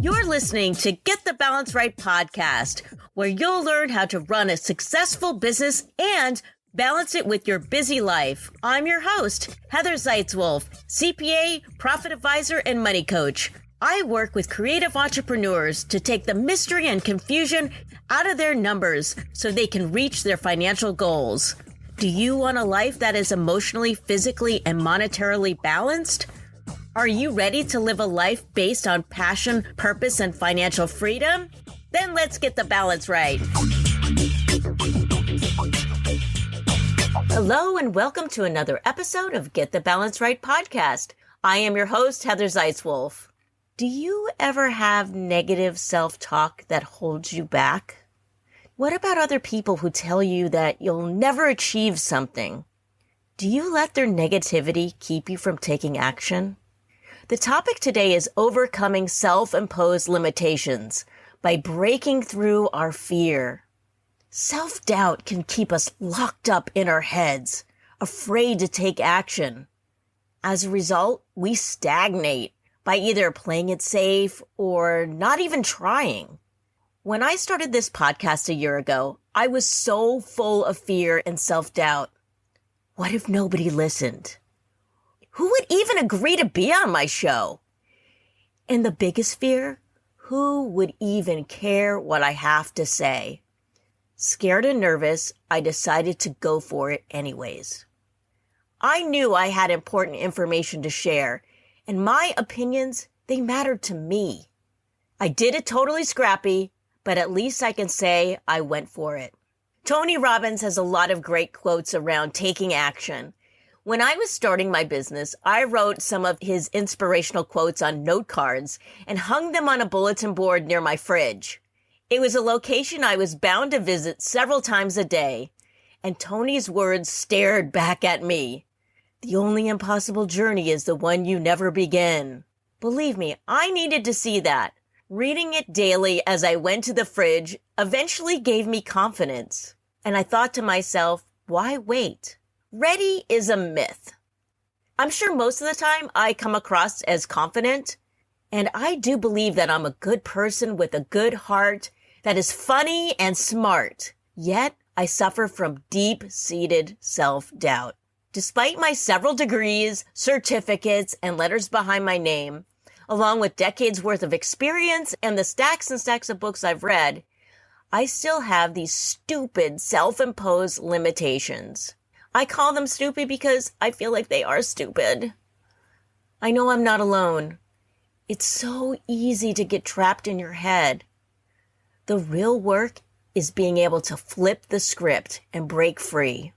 You're listening to Get the Balance Right podcast, where you'll learn how to run a successful business and balance it with your busy life. I'm your host, Heather Zeitzwolf, CPA, profit advisor, and money coach. I work with creative entrepreneurs to take the mystery and confusion out of their numbers so they can reach their financial goals. Do you want a life that is emotionally, physically, and monetarily balanced? Are you ready to live a life based on passion, purpose, and financial freedom? Then let's get the balance right. Hello and welcome to another episode of Get the Balance Right podcast. I am your host, Heather Zeitzwolf. Do you ever have negative self-talk that holds you back? What about other people who tell you that you'll never achieve something? Do you let their negativity keep you from taking action? The topic today is overcoming self-imposed limitations by breaking through our fear. Self-doubt can keep us locked up in our heads, afraid to take action. As a result, we stagnate by either playing it safe or not even trying. When I started this podcast a year ago, I was so full of fear and self-doubt. What if nobody listened? Who would even agree to be on my show? And the biggest fear, who would even care what I have to say? Scared and nervous, I decided to go for it anyways. I knew I had important information to share, and my opinions, they mattered to me. I did it totally scrappy, but at least I can say I went for it. Tony Robbins has a lot of great quotes around taking action. When I was starting my business, I wrote some of his inspirational quotes on note cards and hung them on a bulletin board near my fridge. It was a location I was bound to visit several times a day, and Tony's words stared back at me. The only impossible journey is the one you never begin. Believe me, I needed to see that. Reading it daily as I went to the fridge eventually gave me confidence. And I thought to myself, why wait? Ready is a myth. I'm sure most of the time I come across as confident, and I do believe that I'm a good person with a good heart that is funny and smart. Yet I suffer from deep-seated self-doubt. Despite my several degrees, certificates, and letters behind my name, along with decades worth of experience and the stacks and stacks of books I've read, I still have these stupid self-imposed limitations. I call them stupid because I feel like they are stupid. I know I'm not alone. It's so easy to get trapped in your head. The real work is being able to flip the script and break free.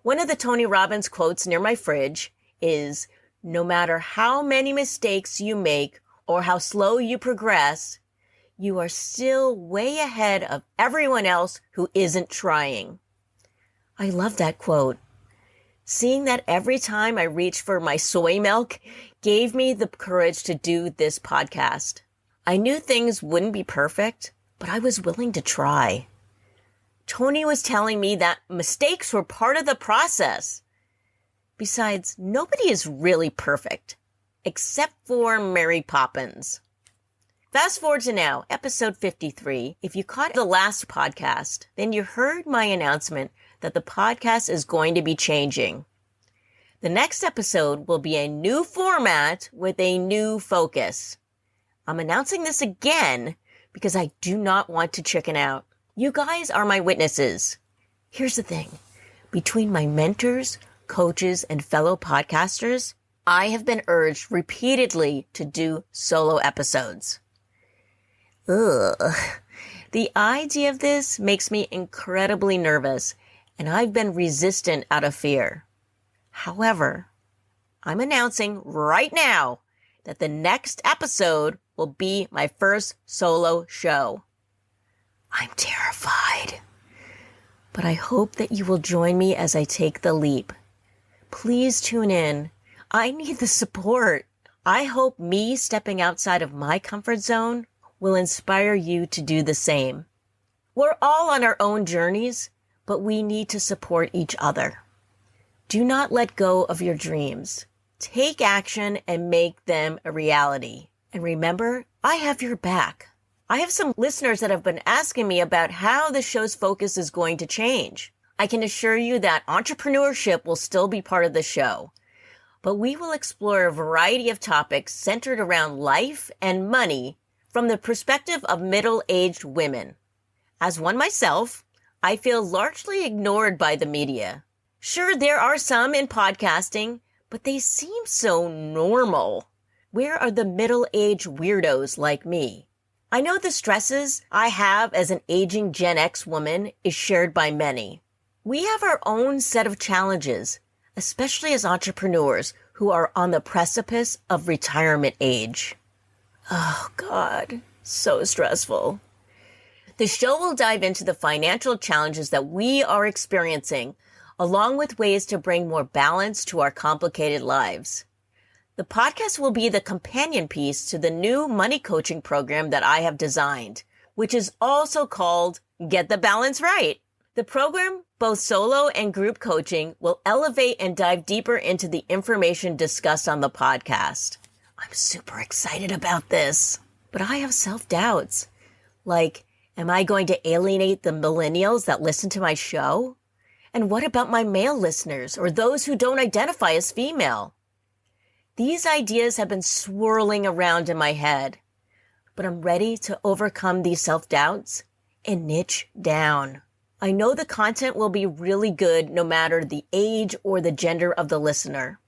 One of the Tony Robbins quotes near my fridge is, "No matter how many mistakes you make or how slow you progress, you are still way ahead of everyone else who isn't trying." I love that quote. Seeing that every time I reached for my soy milk gave me the courage to do this podcast. I knew things wouldn't be perfect, but I was willing to try. Tony was telling me that mistakes were part of the process. Besides, nobody is really perfect, except for Mary Poppins. Fast forward to now, episode 53. If you caught the last podcast, then you heard my announcement that the podcast is going to be changing. The next episode will be a new format with a new focus. I'm announcing this again because I do not want to chicken out. You guys are my witnesses. Here's the thing. Between my mentors, coaches, and fellow podcasters, I have been urged repeatedly to do solo episodes. Ugh. The idea of this makes me incredibly nervous, and I've been resistant out of fear. However, I'm announcing right now that the next episode will be my first solo show. I'm terrified, but I hope that you will join me as I take the leap. Please tune in. I need the support. I hope me stepping outside of my comfort zone will inspire you to do the same. We're all on our own journeys, but we need to support each other. Do not let go of your dreams. Take action and make them a reality. And remember, I have your back. I have some listeners that have been asking me about how the show's focus is going to change. I can assure you that entrepreneurship will still be part of the show, but we will explore a variety of topics centered around life and money from the perspective of middle-aged women. As one myself, I feel largely ignored by the media. Sure, there are some in podcasting, but they seem so normal. Where are the middle-aged weirdos like me? I know the stresses I have as an aging Gen X woman is shared by many. We have our own set of challenges, especially as entrepreneurs who are on the precipice of retirement age. Oh God, so stressful. The show will dive into the financial challenges that we are experiencing, along with ways to bring more balance to our complicated lives. The podcast will be the companion piece to the new money coaching program that I have designed, which is also called Get the Balance Right. The program, both solo and group coaching, will elevate and dive deeper into the information discussed on the podcast. I'm super excited about this, but I have self-doubts. Like, am I going to alienate the millennials that listen to my show? And what about my male listeners or those who don't identify as female? These ideas have been swirling around in my head, but I'm ready to overcome these self-doubts and niche down. I know the content will be really good no matter the age or the gender of the listener.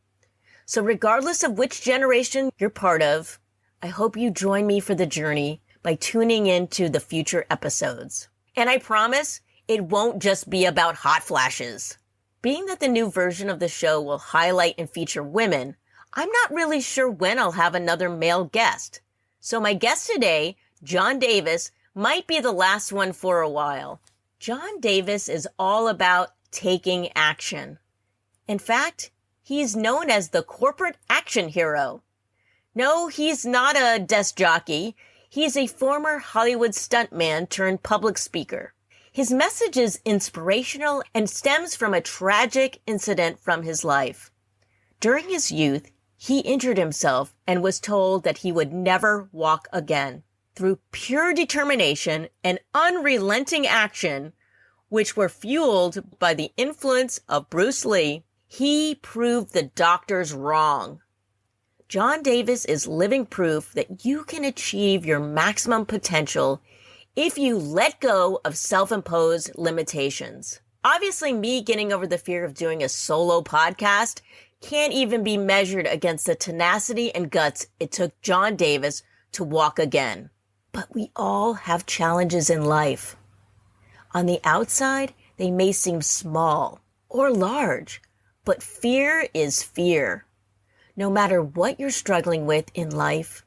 So regardless of which generation you're part of, I hope you join me for the journey by tuning into the future episodes. And I promise it won't just be about hot flashes. Being that the new version of the show will highlight and feature women, I'm not really sure when I'll have another male guest. So my guest today, John Davis, might be the last one for a while. John Davis is all about taking action. In fact, he's known as the corporate action hero. No, he's not a desk jockey. He's a former Hollywood stuntman turned public speaker. His message is inspirational and stems from a tragic incident from his life. During his youth, he injured himself and was told that he would never walk again. Through pure determination and unrelenting action, which were fueled by the influence of Bruce Lee, he proved the doctors wrong. John Davis is living proof that you can achieve your maximum potential if you let go of self-imposed limitations. Obviously, me getting over the fear of doing a solo podcast can't even be measured against the tenacity and guts it took John Davis to walk again. But we all have challenges in life. On the outside, they may seem small or large, but fear is fear. No matter what you're struggling with in life,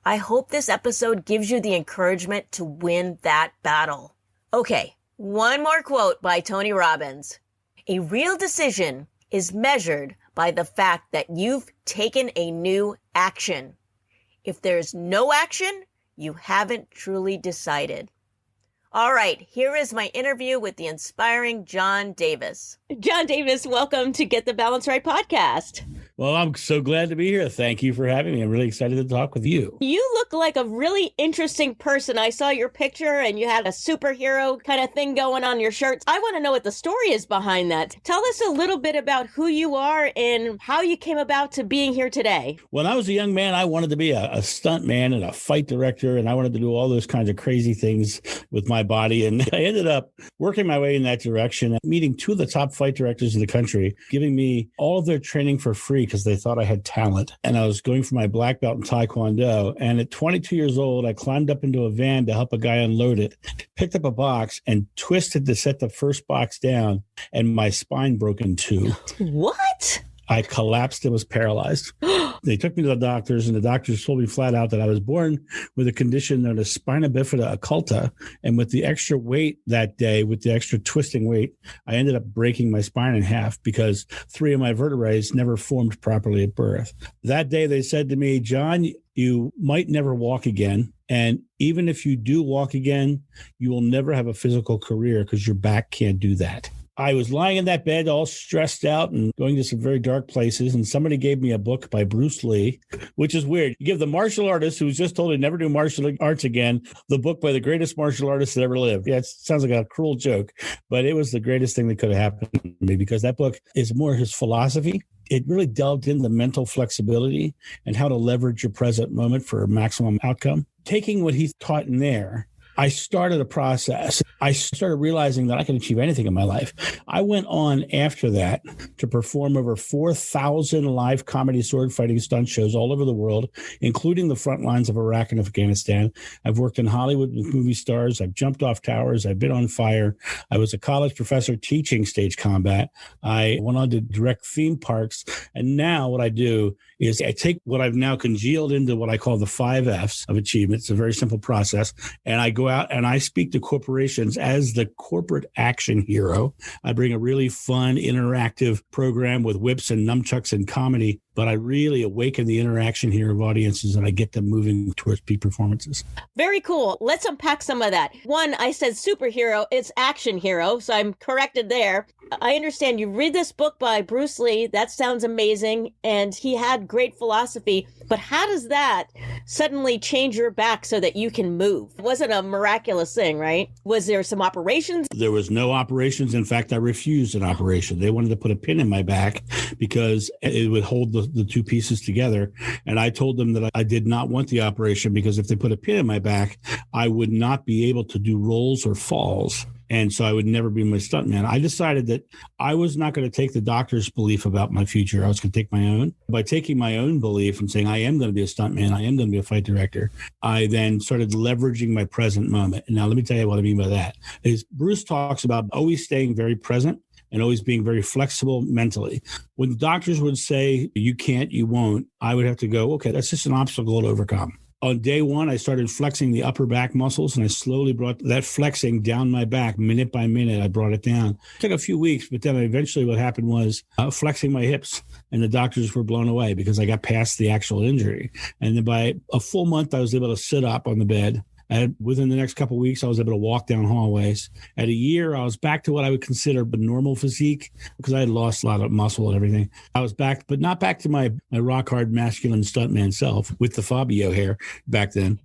I hope this episode gives you the encouragement to win that battle. Okay, one more quote by Tony Robbins. A real decision is measured by the fact that you've taken a new action. If there's no action, you haven't truly decided. All right, here is my interview with the inspiring John Davis. John Davis, welcome to Get the Balance Right podcast. Well, I'm so glad to be here. Thank you for having me. I'm really excited to talk with you. You look like a really interesting person. I saw your picture and you had a superhero kind of thing going on your shirts. I want to know what the story is behind that. Tell us a little bit about who you are and how you came about to being here today. When I was a young man, I wanted to be a stunt man and a fight director, and I wanted to do all those kinds of crazy things with my body. And I ended up working my way in that direction, meeting two of the top fight directors in the country, giving me all of their training for free because they thought I had talent. And I was going for my black belt in Taekwondo. And at 22 years old, I climbed up into a van to help a guy unload it, picked up a box and twisted to set the first box down. And my spine broke in two. What? I collapsed and was paralyzed. They took me to the doctors, and the doctors told me flat out that I was born with a condition known as spina bifida occulta. And with the extra weight that day, with the extra twisting weight, I ended up breaking my spine in half because 3 of my vertebrae never formed properly at birth. That day, they said to me, John, you might never walk again. And even if you do walk again, you will never have a physical career because your back can't do that. I was lying in that bed all stressed out and going to some very dark places. And somebody gave me a book by Bruce Lee, which is weird. You give the martial artist who was just told he'd never do martial arts again, the book by the greatest martial artist that ever lived. Yeah, it sounds like a cruel joke, but it was the greatest thing that could have happened to me because that book is more his philosophy. It really delved into mental flexibility and how to leverage your present moment for a maximum outcome. Taking what he taught in there, I started a process. I started realizing that I can achieve anything in my life. I went on after that to perform over 4,000 live comedy sword fighting stunt shows all over the world, including the front lines of Iraq and Afghanistan. I've worked in Hollywood with movie stars. I've jumped off towers. I've been on fire. I was a college professor teaching stage combat. I went on to direct theme parks. And now what I do is I take what I've now congealed into what I call the 5 F's of achievement. It's a very simple process. And I go out and I speak to corporations as the corporate action hero. I bring a really fun, interactive program with whips and nunchucks and comedy, but I really awaken the interaction here of audiences and I get them moving towards peak performances. Very cool. Let's unpack some of that. One, I said superhero, it's action hero, so I'm corrected there. I understand you read this book by Bruce Lee. That sounds amazing. And he had great philosophy. But how does that suddenly change your back so that you can move? It wasn't a miraculous thing, right? Was there some operations? There was no operations. In fact, I refused an operation. They wanted to put a pin in my back because it would hold the two pieces together. And I told them that I did not want the operation because if they put a pin in my back, I would not be able to do rolls or falls. And so I would never be my stuntman. I decided that I was not going to take the doctor's belief about my future. I was going to take my own. By taking my own belief and saying, I am going to be a stuntman, I am going to be a fight director, I then started leveraging my present moment. And now let me tell you what I mean by that. Is Bruce talks about always staying very present and always being very flexible mentally. When the doctors would say, you can't, you won't, I would have to go, okay, that's just an obstacle to overcome. On day one, I started flexing the upper back muscles, and I slowly brought that flexing down my back minute by minute. I brought it down. It took a few weeks, but then eventually what happened was flexing my hips, and the doctors were blown away because I got past the actual injury. And then by a full month, I was able to sit up on the bed. And within the next couple of weeks, I was able to walk down hallways. At a year, I was back to what I would consider a normal physique because I had lost a lot of muscle and everything. I was back, but not back to my rock hard masculine stuntman self with the Fabio hair back then.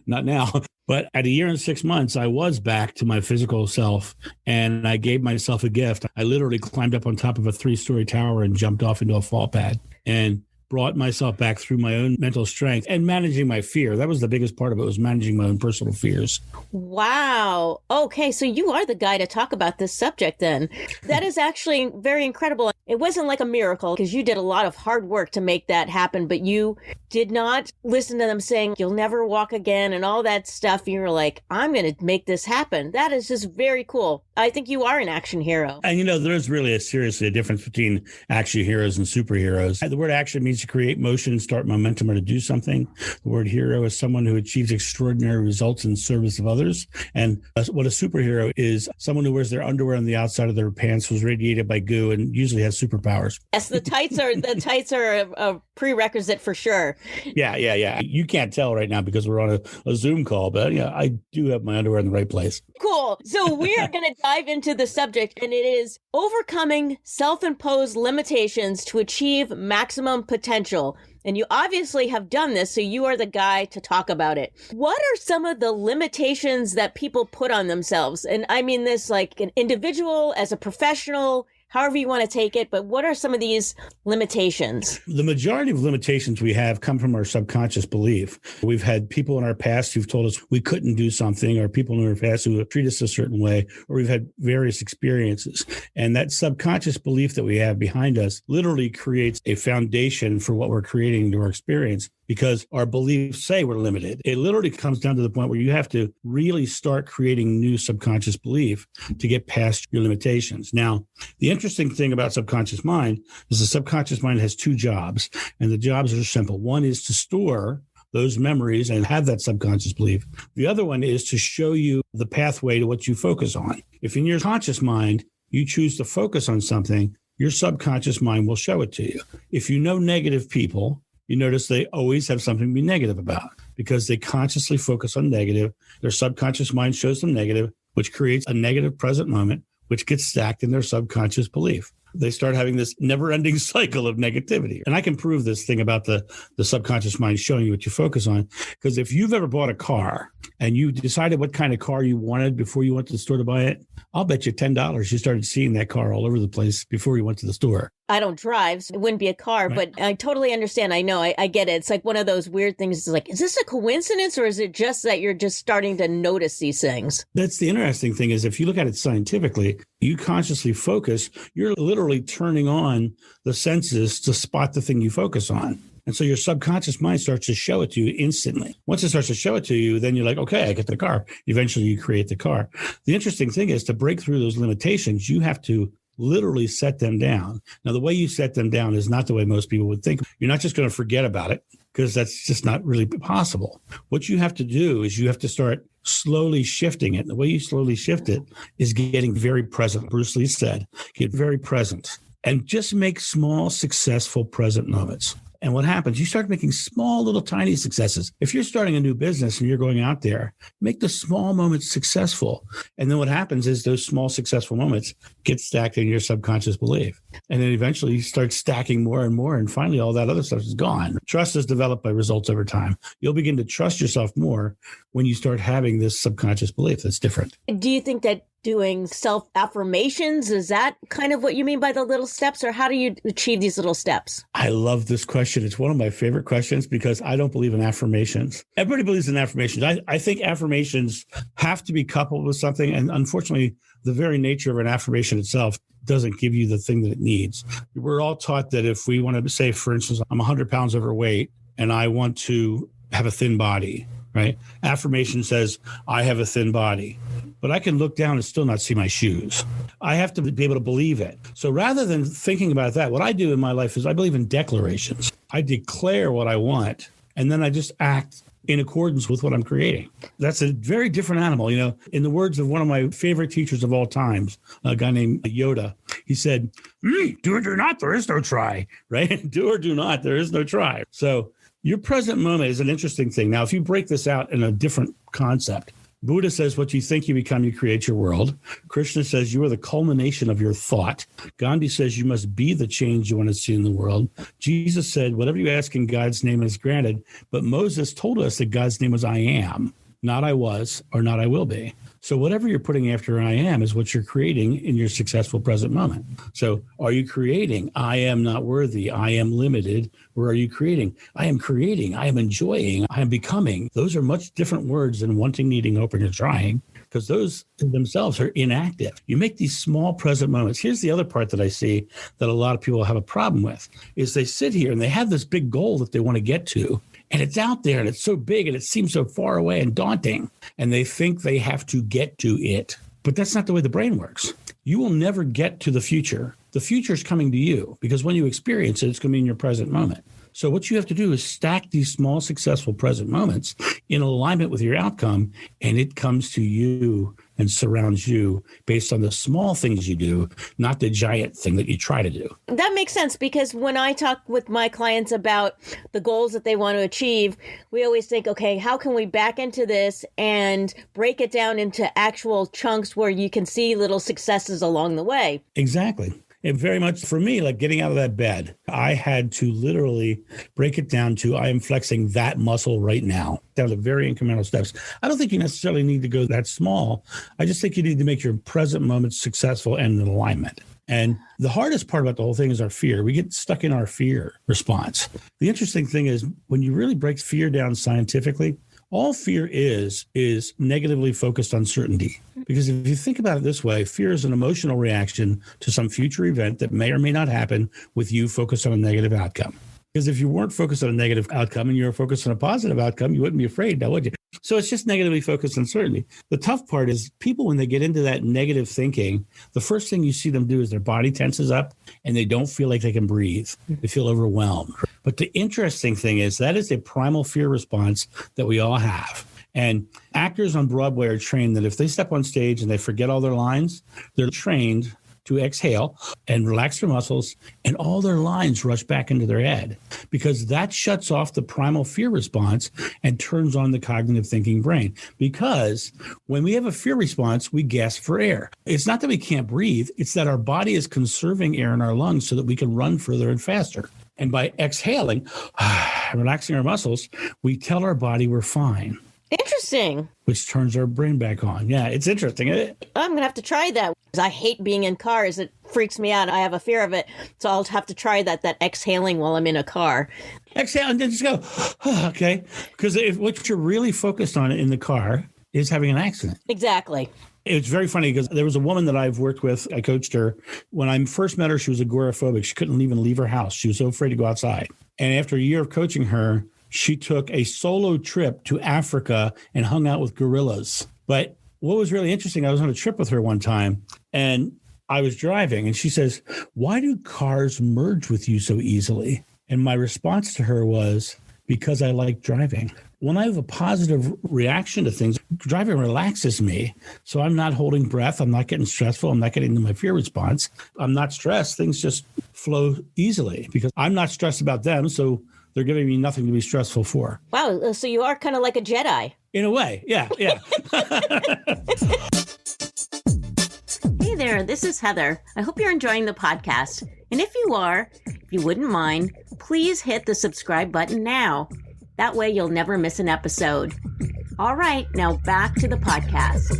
Not now. But at a year and 6 months, I was back to my physical self, and I gave myself a gift. I literally climbed up on top of a 3-story tower and jumped off into a fall pad and brought myself back through my own mental strength and managing my fear. That was the biggest part of it, was managing my own personal fears. Wow. Okay, so you are the guy to talk about this subject then. That is actually very incredible. It wasn't like a miracle because you did a lot of hard work to make that happen, but you did not listen to them saying, you'll never walk again and all that stuff. You were like, I'm going to make this happen. That is just very cool. I think you are an action hero. And, there's really seriously a difference between action heroes and superheroes. The word action means to create motion and start momentum or to do something. The word hero is someone who achieves extraordinary results in service of others. And what a superhero is someone who wears their underwear on the outside of their pants, was radiated by goo, and usually has superpowers. Yes, the tights are a prerequisite for sure. Yeah. You can't tell right now because we're on a Zoom call, but yeah, I do have my underwear in the right place. Cool. So we are going to dive into the subject, and it is overcoming self-imposed limitations to achieve maximum potential. And you obviously have done this, so you are the guy to talk about it. What are some of the limitations that people put on themselves? And I mean this like an individual, as a professional, however you want to take it, but what are some of these limitations? The majority of limitations we have come from our subconscious belief. We've had people in our past who've told us we couldn't do something, or people in our past who have treated us a certain way, or we've had various experiences. And that subconscious belief that we have behind us literally creates a foundation for what we're creating into our experience, because our beliefs say we're limited. It literally comes down to the point where you have to really start creating new subconscious belief to get past your limitations. Now, the interesting thing about subconscious mind is the subconscious mind has 2 jobs, and the jobs are simple. One is to store those memories and have that subconscious belief. The other one is to show you the pathway to what you focus on. If in your conscious mind, you choose to focus on something, your subconscious mind will show it to you. If you know negative people, you notice they always have something to be negative about because they consciously focus on negative. Their subconscious mind shows them negative, which creates a negative present moment, which gets stacked in their subconscious belief. They start having this never-ending cycle of negativity. And I can prove this thing about the subconscious mind showing you what you focus on. Because if you've ever bought a car and you decided what kind of car you wanted before you went to the store to buy it, I'll bet you $10 you started seeing that car all over the place before you went to the store. I don't drive, so it wouldn't be a car, Right. but I totally understand. I know, I get it. It's like one of those weird things. It's like, is this a coincidence or is it just that you're just starting to notice these things? That's the interesting thing is if you look at it scientifically, you consciously focus, you're literally turning on the senses to spot the thing you focus on. And so your subconscious mind starts to show it to you instantly. Once it starts to show it to you, then you're like, okay, I get the car. Eventually you create the car. The interesting thing is to break through those limitations, you have to literally set them down. Now, the way you set them down is not the way most people would think. You're not just going to forget about it because that's just not really possible. What you have to do is you have to start slowly shifting it. And the way you slowly shift it is getting very present. Bruce Lee said, get very present and just make small, successful present moments. And what happens, you start making small, little, tiny successes. If you're starting a new business and you're going out there, make the small moments successful. And then what happens is those small, successful moments get stacked in your subconscious belief. And then eventually you start stacking more and more. And finally, all that other stuff is gone. Trust is developed by results over time. You'll begin to trust yourself more when you start having this subconscious belief that's different. Do you think that doing self-affirmations, is that kind of what you mean by the little steps, or how do you achieve these little steps? I love this question. It's one of my favorite questions because I don't believe in affirmations. Everybody believes in affirmations. I think affirmations have to be coupled with something. And unfortunately, the very nature of an affirmation itself doesn't give you the thing that it needs. We're all taught that if we want to say, for instance, I'm 100 pounds overweight and I want to have a thin body, right? Affirmation says, I have a thin body, but I can look down and still not see my shoes. I have to be able to believe it. So rather than thinking about that, what I do in my life is I believe in declarations. I declare what I want, and then I just act in accordance with what I'm creating. That's a very different animal. You know, in the words of one of my favorite teachers of all times, a guy named Yoda, he said, do or do not, there is no try, right? Do or do not, there is no try. So your present moment is an interesting thing. Now, if you break this out in a different concept, Buddha says, what you think you become, you create your world. Krishna says you are the culmination of your thought. Gandhi says you must be the change you want to see in the world. Jesus said, whatever you ask in God's name is granted. But Moses told us that God's name was I am, not I was, or not I will be. So whatever you're putting after I am is what you're creating in your successful present moment. So are you creating, I am not worthy, I am limited? Or are you creating, I am enjoying, I am becoming? Those are much different words than wanting, needing, hoping, or trying, because those themselves are inactive. You make these small present moments. Here's the other part that I see that a lot of people have a problem with, is they sit here and they have this big goal that they want to get to. And it's out there and it's so big and it seems so far away and daunting. And they think they have to get to it. But that's not the way the brain works. You will never get to the future. The future is coming to you because when you experience it, it's going to be in your present moment. So what you have to do is stack these small, successful present moments in alignment with your outcome, and it comes to you and surrounds you based on the small things you do, not the giant thing that you try to do. That makes sense, because when I talk with my clients about the goals that they want to achieve, we always think, okay, how can we back into this and break it down into actual chunks where you can see little successes along the way? Exactly. And very much for me, like getting out of that bed, I had to literally break it down to I am flexing that muscle right now, down to very incremental steps. I don't think you necessarily need to go that small. I just think you need to make your present moments successful and in alignment. And the hardest part about the whole thing is our fear. We get stuck in our fear response. The interesting thing is when you really break fear down scientifically, all fear is negatively focused uncertainty. Because if you think about it this way, fear is an emotional reaction to some future event that may or may not happen with you focused on a negative outcome. Because if you weren't focused on a negative outcome and you were focused on a positive outcome, you wouldn't be afraid now, would you? So it's just negatively focused uncertainty. The tough part is people, when they get into that negative thinking, the first thing you see them do is their body tenses up and they don't feel like they can breathe. They feel overwhelmed. But the interesting thing is that is a primal fear response that we all have. And actors on Broadway are trained that if they step on stage and they forget all their lines, they're trained to exhale and relax their muscles, and all their lines rush back into their head, because that shuts off the primal fear response and turns on the cognitive thinking brain. Because when we have a fear response, we gasp for air. It's not that we can't breathe. It's that our body is conserving air in our lungs so that we can run further and faster. And by exhaling, relaxing our muscles, we tell our body we're fine. Interesting. Which turns our brain back on. Yeah, it's interesting, isn't it? I'm going to have to try that. I hate being in cars. It freaks me out. I have a fear of it. So I'll have to try that exhaling while I'm in a car. Exhale and then just go, okay. Because if what you're really focused on in the car is having an accident. Exactly. It's very funny because there was a woman that I've worked with. I coached her. When I first met her, she was agoraphobic. She couldn't even leave her house. She was so afraid to go outside. And after a year of coaching her, she took a solo trip to Africa and hung out with gorillas. But what was really interesting, I was on a trip with her one time and I was driving and she says, "Why do cars merge with you so easily?" And my response to her was, "Because I like driving." When I have a positive reaction to things, driving relaxes me. So I'm not holding breath. I'm not getting stressful. I'm not getting into my fear response. I'm not stressed. Things just flow easily because I'm not stressed about them. So they're giving me nothing to be stressful for. Wow. So you are kind of like a Jedi. In a way. Yeah. Yeah. Hey there. This is Heather. I hope you're enjoying the podcast. And if you are, if you wouldn't mind, please hit the subscribe button now. That way you'll never miss an episode. All right. Now back to the podcast.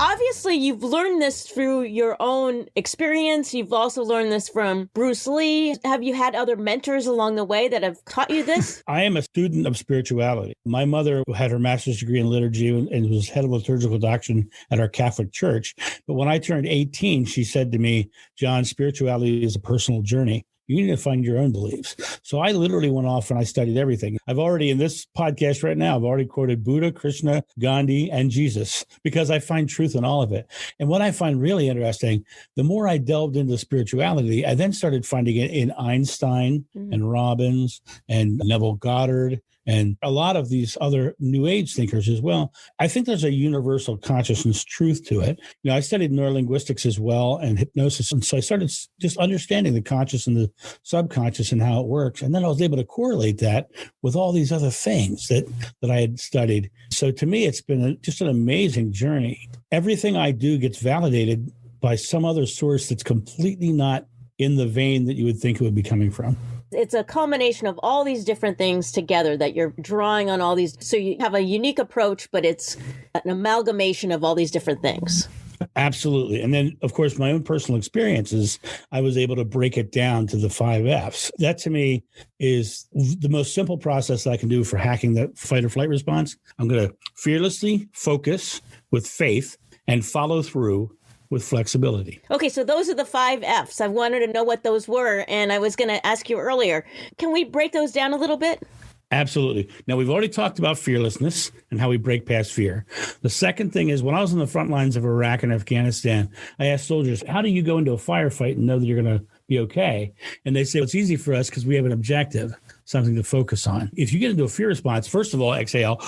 Obviously, you've learned this through your own experience. You've also learned this from Bruce Lee. Have you had other mentors along the way that have taught you this? I am a student of spirituality. My mother had her master's degree in liturgy and was head of liturgical doctrine at our Catholic church. But when I turned 18, she said to me, "John, spirituality is a personal journey. You need to find your own beliefs." So I literally went off and I studied everything. I've already, in this podcast right now, I've already quoted Buddha, Krishna, Gandhi, and Jesus because I find truth in all of it. And what I find really interesting, the more I delved into spirituality, I then started finding it in Einstein and Robbins and Neville Goddard and a lot of these other New Age thinkers as well. I think there's a universal consciousness truth to it. You know, I studied neurolinguistics as well and hypnosis. And so I started just understanding the conscious and the subconscious and how it works. And then I was able to correlate that with all these other things that I had studied. So to me, it's been just an amazing journey. Everything I do gets validated by some other source that's completely not in the vein that you would think it would be coming from. It's a culmination of all these different things together that you're drawing on all these. So you have a unique approach, but it's an amalgamation of all these different things. Absolutely. And then, of course, my own personal experiences, I was able to break it down to the 5 Fs. That to me is the most simple process that I can do for hacking the fight or flight response. I'm going to fearlessly focus with faith and follow through with flexibility. Okay, so those are the 5 Fs. I wanted to know what those were, and I was going to ask you earlier. Can we break those down a little bit? Absolutely. Now, we've already talked about fearlessness and how we break past fear. The second thing is when I was on the front lines of Iraq and Afghanistan, I asked soldiers, how do you go into a firefight and know that you're going to be okay? And they say, well, it's easy for us because we have an objective, something to focus on. If you get into a fear response, first of all, exhale,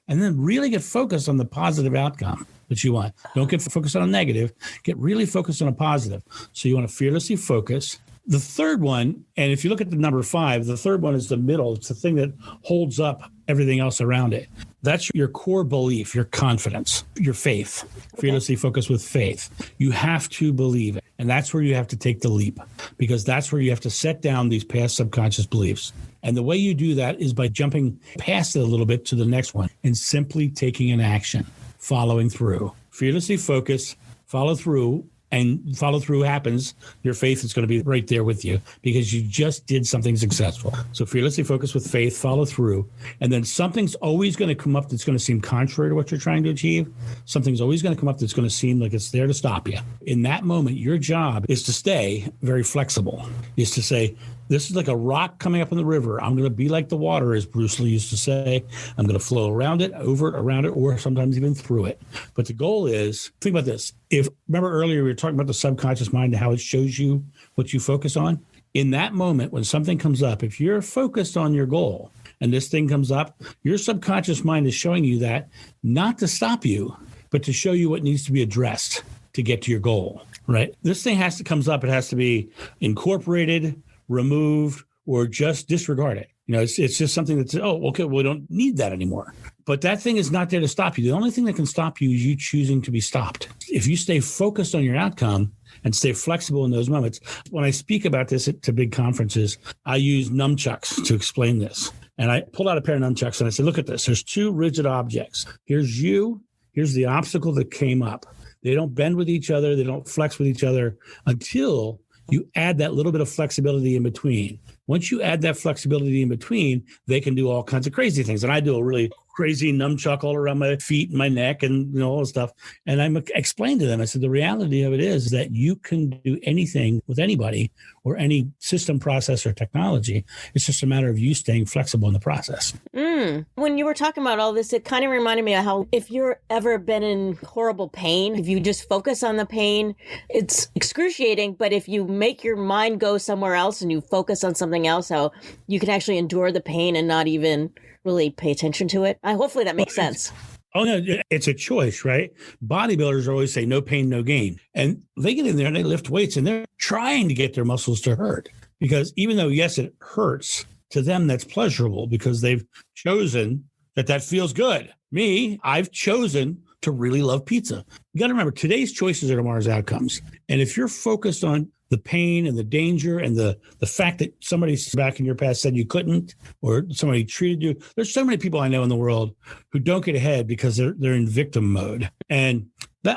and then really get focused on the positive outcome that you want. Don't get focused on a negative. Get really focused on a positive. So you want to fearlessly focus. The third one, and if you look at the number 5, the third one is the middle. It's the thing that holds up everything else around it. That's your core belief, your confidence, your faith. Fearlessly focus with faith. You have to believe it. And that's where you have to take the leap, because that's where you have to set down these past subconscious beliefs. And the way you do that is by jumping past it a little bit to the next one and simply taking an action, following through. Fearlessly focus, follow through, and follow through happens, your faith is going to be right there with you because you just did something successful. So fearlessly focus with faith, follow through, and then something's always going to come up that's going to seem contrary to what you're trying to achieve. Something's always going to come up that's going to seem like it's there to stop you. In that moment, your job is to stay very flexible, is to say, this is like a rock coming up in the river. I'm going to be like the water, as Bruce Lee used to say. I'm going to flow around it, over it, around it, or sometimes even through it. But the goal is, think about this. Remember earlier we were talking about the subconscious mind and how it shows you what you focus on? In that moment, when something comes up, if you're focused on your goal and this thing comes up, your subconscious mind is showing you that not to stop you, but to show you what needs to be addressed to get to your goal, right? This thing comes up, it has to be incorporated, removed, or just disregard it. It's just something that's, okay, we don't need that anymore. But that thing is not there to stop you. The only thing that can stop you is you choosing to be stopped. If you stay focused on your outcome and stay flexible in those moments. When I speak about this to big conferences, I use nunchucks to explain this. And I pulled out a pair of nunchucks and I said, look at this. There's two rigid objects. Here's you. Here's the obstacle that came up. They don't bend with each other. They don't flex with each other until you add that little bit of flexibility in between. Once you add that flexibility in between, they can do all kinds of crazy things. And I do a really crazy nunchuck all around my feet and my neck and all this stuff. And I explained to them, I said, the reality of it is that you can do anything with anybody or any system, process, or technology. It's just a matter of you staying flexible in the process. When you were talking about all this, it kind of reminded me of how if you're ever been in horrible pain, if you just focus on the pain, it's excruciating. But if you make your mind go somewhere else and you focus on something else, how you can actually endure the pain and not even really pay attention to it. Hopefully that makes sense. Oh, no, it's a choice, right? Bodybuilders always say no pain, no gain. And they get in there and they lift weights and they're trying to get their muscles to hurt. Because even though, yes, it hurts, to them that's pleasurable because they've chosen that feels good. Me, I've chosen to really love pizza. You got to remember, today's choices are tomorrow's outcomes. And if you're focused on the pain and the danger and the fact that somebody back in your past said you couldn't, or somebody treated you. There's so many people I know in the world who don't get ahead because they're in victim mode. And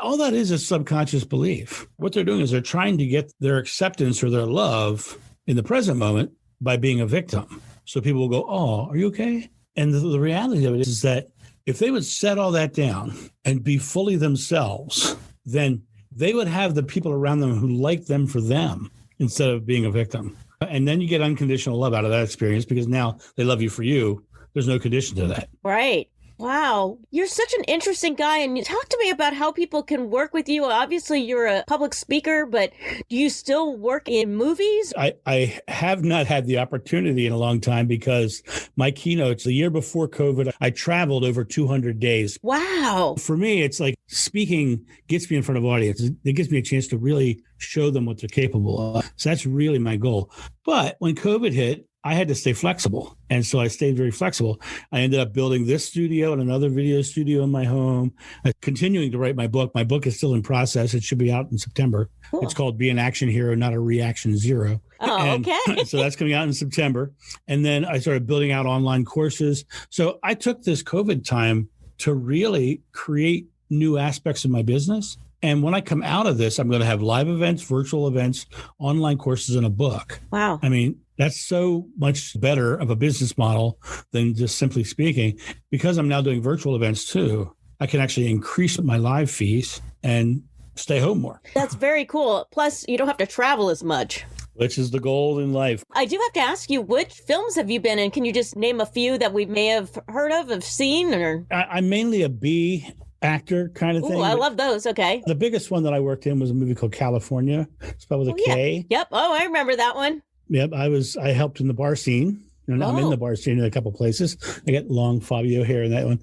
all that is a subconscious belief. What they're doing is they're trying to get their acceptance or their love in the present moment by being a victim. So people will go, oh, are you okay? And the reality of it is that if they would set all that down and be fully themselves, then they would have the people around them who like them for them instead of being a victim. And then you get unconditional love out of that experience because now they love you for you. There's no condition to that. Right. Wow. You're such an interesting guy. And you talk to me about how people can work with you. Obviously, you're a public speaker, but do you still work in movies? I have not had the opportunity in a long time because my keynotes, the year before COVID, I traveled over 200 days. Wow. For me, it's like speaking gets me in front of audiences. It gives me a chance to really show them what they're capable of. So that's really my goal. But when COVID hit, I had to stay flexible. And so I stayed very flexible. I ended up building this studio and another video studio in my home, continuing to write my book. My book is still in process. It should be out in September. Cool. It's called Be an Action Hero, Not a Reaction Zero. Oh, okay. So that's coming out in September. And then I started building out online courses. So I took this COVID time to really create new aspects of my business. And when I come out of this, I'm going to have live events, virtual events, online courses, and a book. Wow. I mean, that's so much better of a business model than just simply speaking. Because I'm now doing virtual events too, I can actually increase my live fees and stay home more. That's very cool. Plus, you don't have to travel as much. Which is the goal in life. I do have to ask you, which films have you been in? Can you just name a few that we may have heard of, have seen? Or I'm mainly a B actor kind of thing. Oh, I love those. Okay. The biggest one that I worked in was a movie called California. Spelled with a K. Yep. Oh, I remember that one. Yep. I helped in the bar scene. I'm in the bar scene in a couple places. I got long Fabio hair in that one.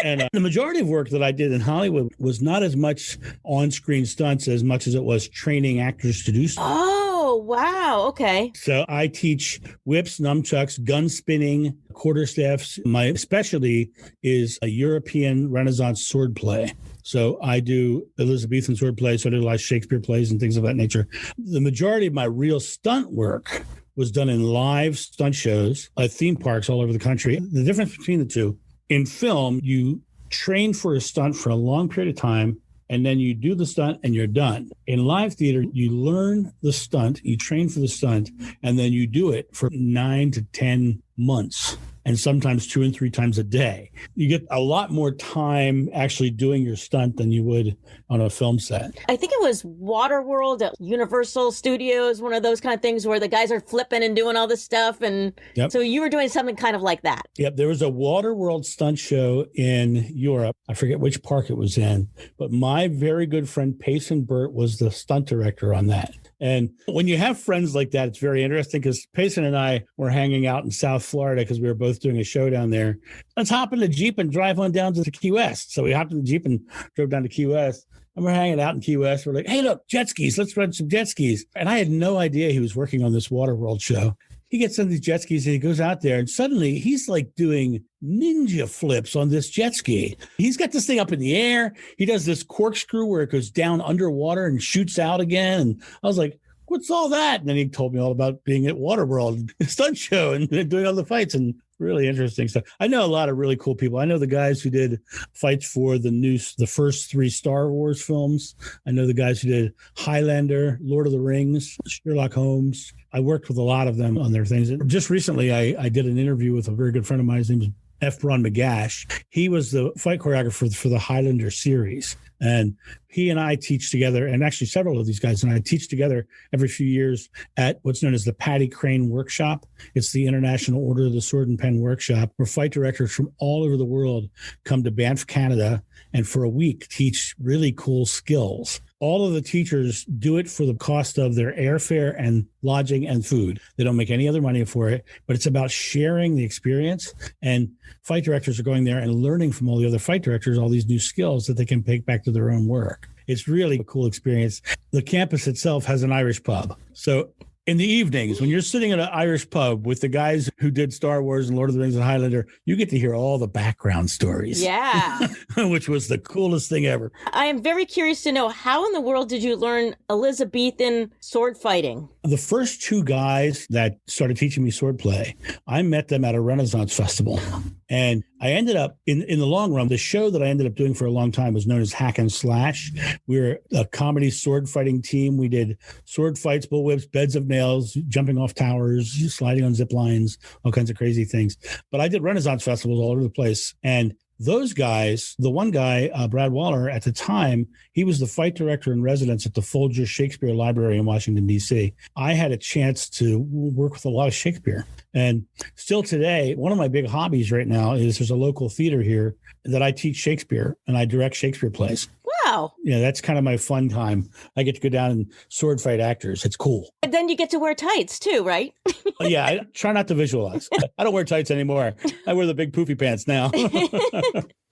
And the majority of work that I did in Hollywood was not as much on-screen stunts as much as it was training actors to do stuff. Oh, wow. Okay. So I teach whips, nunchucks, gun spinning, quarterstaffs. My specialty is a European Renaissance sword play. So I do Elizabethan sword play, so I do a lot of Shakespeare plays and things of that nature. The majority of my real stunt work was done in live stunt shows at theme parks all over the country. The difference between the two, in film, you train for a stunt for a long period of time, and then you do the stunt and you're done. In live theater, you learn the stunt, you train for the stunt, and then you do it for 9 to 10 months. And sometimes 2 and 3 times a day. You get a lot more time actually doing your stunt than you would on a film set. I think it was Waterworld at Universal Studios, one of those kind of things where the guys are flipping and doing all this stuff. And So you were doing something kind of like that. Yep. There was a Waterworld stunt show in Europe. I forget which park it was in, but my very good friend Payson Burt was the stunt director on that. And when you have friends like that, it's very interesting because Payson and I were hanging out in South Florida because we were both with doing a show down there. Let's hop in the Jeep and drive on down to Key West. So we hopped in the Jeep and drove down to Key West. And we're hanging out in Key West. We're like, hey, look, jet skis. Let's run some jet skis. And I had no idea he was working on this Waterworld show. He gets on these jet skis and he goes out there and suddenly he's like doing ninja flips on this jet ski. He's got this thing up in the air. He does this corkscrew where it goes down underwater and shoots out again. And I was like, what's all that? And then he told me all about being at Waterworld, stunt show, and doing all the fights and really interesting stuff. I know a lot of really cool people. I know the guys who did fights for the first 3 Star Wars films. I know the guys who did Highlander, Lord of the Rings, Sherlock Holmes. I worked with a lot of them on their things. Just recently, I did an interview with a very good friend of mine. His name is F. Ron McGash. He was the fight choreographer for the Highlander series. And he and I teach together, and actually several of these guys and I teach together every few years at what's known as the Patty Crane Workshop. It's the International Order of the Sword and Pen Workshop, where fight directors from all over the world come to Banff, Canada, and for a week teach really cool skills. All of the teachers do it for the cost of their airfare and lodging and food. They don't make any other money for it, but it's about sharing the experience. And fight directors are going there and learning from all the other fight directors all these new skills that they can take back to their own work. It's really a cool experience. The campus itself has an Irish pub. So in the evenings, when you're sitting at an Irish pub with the guys who did Star Wars and Lord of the Rings and Highlander, you get to hear all the background stories. Yeah. Which was the coolest thing ever. I am very curious to know, how in the world did you learn Elizabethan sword fighting? The first 2 guys that started teaching me swordplay, I met them at a Renaissance festival. And I ended up, in the long run, the show that I ended up doing for a long time was known as Hack and Slash. We were a comedy sword fighting team. We did sword fights, bullwhips, beds of nails, jumping off towers, sliding on zip lines, all kinds of crazy things. But I did Renaissance festivals all over the place. And those guys, the one guy, Brad Waller, at the time, he was the fight director in residence at the Folger Shakespeare Library in Washington, D.C. I had a chance to work with a lot of Shakespeare. And still today, one of my big hobbies right now is there's a local theater here that I teach Shakespeare and I direct Shakespeare plays. Wow. Yeah, that's kind of my fun time. I get to go down and sword fight actors. It's cool. And then you get to wear tights too, right? Yeah, I try not to visualize. I don't wear tights anymore. I wear the big poofy pants now.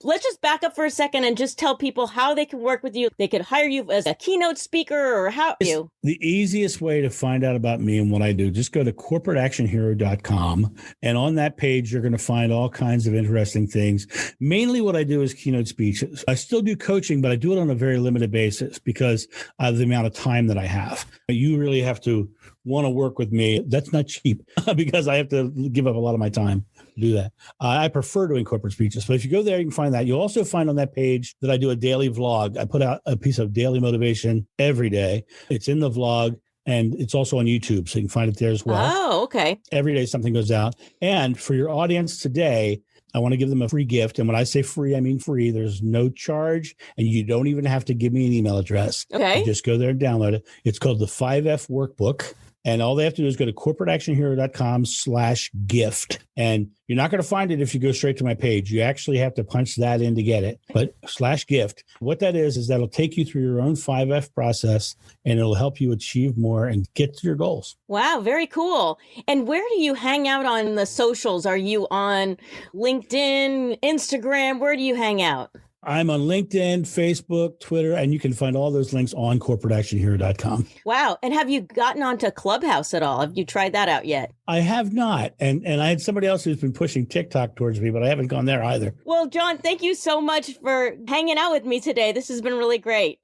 Let's just back up for a second and just tell people how they can work with you. They could hire you as a keynote speaker or how you. The easiest way to find out about me and what I do, just go to corporateactionhero.com. And on that page, you're going to find all kinds of interesting things. Mainly what I do is keynote speeches. I still do coaching, but I do it on a very limited basis because of the amount of time that I have. You really have to want to work with me. That's not cheap because I have to give up a lot of my time to do that. I prefer doing corporate speeches. But if you go there, you can find that. You'll also find on that page that I do a daily vlog. I put out a piece of daily motivation every day. It's in the vlog. And it's also on YouTube, so you can find it there as well. Oh, okay. Every day something goes out. And for your audience today, I want to give them a free gift. And when I say free, I mean free. There's no charge, and you don't even have to give me an email address. Okay. You just go there and download it. It's called the 5F Workbook. And all they have to do is go to corporateactionhero.com/gift. And you're not going to find it if you go straight to my page. You actually have to punch that in to get it. But /gift. What that is that'll take you through your own 5F process, and it'll help you achieve more and get to your goals. Wow, very cool. And where do you hang out on the socials? Are you on LinkedIn, Instagram? Where do you hang out? I'm on LinkedIn, Facebook, Twitter, and you can find all those links on corporateactionhero.com. Wow. And have you gotten onto Clubhouse at all? Have you tried that out yet? I have not. And I had somebody else who's been pushing TikTok towards me, but I haven't gone there either. Well, John, thank you so much for hanging out with me today. This has been really great.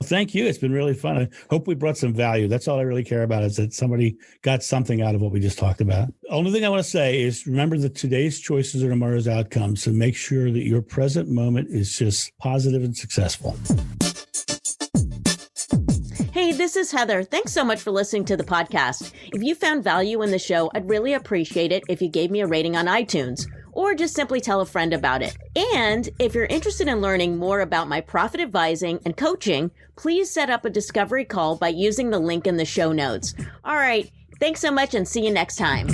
Thank you. It's been really fun. I hope we brought some value. That's all I really care about, is that somebody got something out of what we just talked about. Only thing I want to say is remember that today's choices are tomorrow's outcomes. So make sure that your present moment is just positive and successful. Hey, this is Heather. Thanks so much for listening to the podcast. If you found value in the show, I'd really appreciate it if you gave me a rating on iTunes, or just simply tell a friend about it. And if you're interested in learning more about my profit advising and coaching, please set up a discovery call by using the link in the show notes. All right. Thanks so much, and see you next time.